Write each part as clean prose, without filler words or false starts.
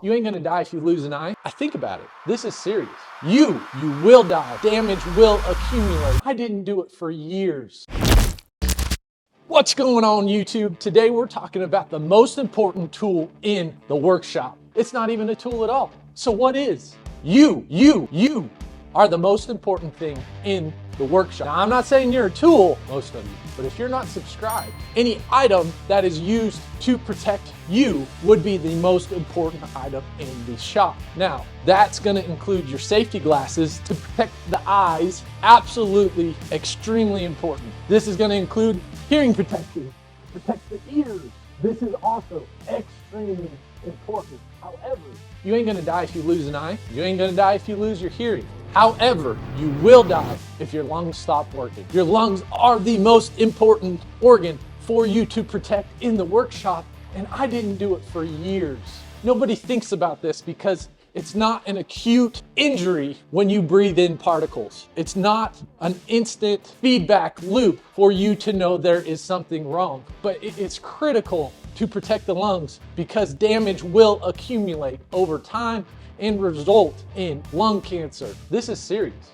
You ain't gonna die if you lose an eye. I think about it. This is serious. You will die. Damage will accumulate. I didn't do it for years. What's going on, YouTube? Today we're talking about the most important tool in the workshop. It's not even a tool at all. So what is? You are the most important thing in the workshop. Now, I'm not saying you're a tool, most of you, but if you're not subscribed, any item that is used to protect you would be the most important item in the shop. Now, that's gonna include your safety glasses to protect the eyes, absolutely extremely important. This is gonna include hearing protection, protect the ears. This is also extremely important. However, you ain't gonna die if you lose an eye. You ain't gonna die if you lose your hearing. However, you will die if your lungs stop working. Your lungs are the most important organ for you to protect in the workshop, and I didn't do it for years. Nobody thinks about this because it's not an acute injury when you breathe in particles. It's not an instant feedback loop for you to know there is something wrong, but it's critical to protect the lungs because damage will accumulate over time and result in lung cancer. This is serious.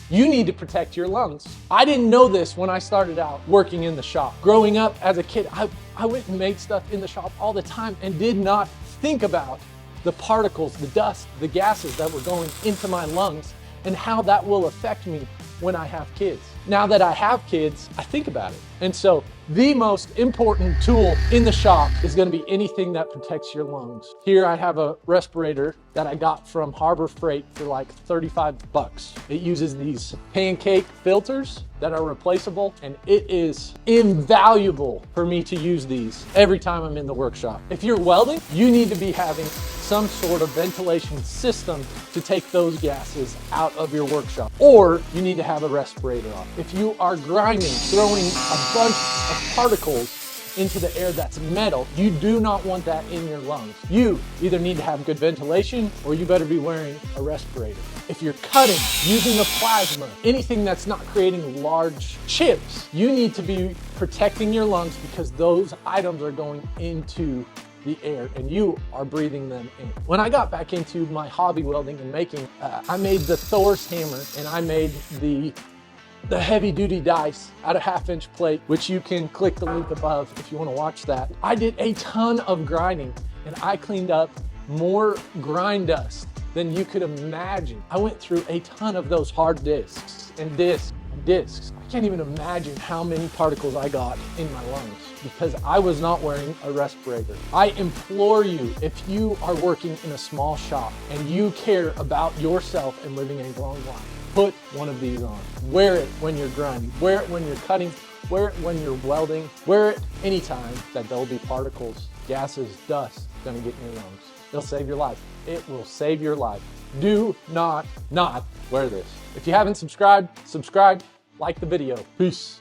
You need to protect your lungs. I didn't know this when I started out working in the shop. Growing up as a kid, I went and made stuff in the shop all the time and did not think about the particles, the dust, the gases that were going into my lungs and how that will affect me when I have kids. Now that I have kids, I think about it. And so the most important tool in the shop is gonna be anything that protects your lungs. Here I have a respirator that I got from Harbor Freight for like 35 bucks. It uses these pancake filters that are replaceable, and it is invaluable for me to use these every time I'm in the workshop. If you're welding, you need to be having some sort of ventilation system to take those gases out of your workshop, or you need to have a respirator on. If you are grinding, throwing a bunch of particles into the air that's metal, you do not want that in your lungs. You either need to have good ventilation or you better be wearing a respirator. If you're cutting, using a plasma, anything that's not creating large chips, you need to be protecting your lungs because those items are going into the air and you are breathing them in. When I got back into my hobby welding and making, I made the Thor's hammer and I made the heavy duty dice out of 1/2-inch plate, which you can click the link above if you want to watch that. I did a ton of grinding and I cleaned up more grind dust than you could imagine. I went through a ton of those hard discs and discs. I can't even imagine how many particles I got in my lungs because I was not wearing a respirator. I implore you, if you are working in a small shop and you care about yourself and living a long life, put one of these on. Wear it when you're grinding, wear it when you're cutting, wear it when you're welding, wear it anytime that there'll be particles, gases, dust gonna get in your lungs. It'll save your life. It will save your life. Do not wear this. If you haven't subscribed, subscribe, like the video. Peace.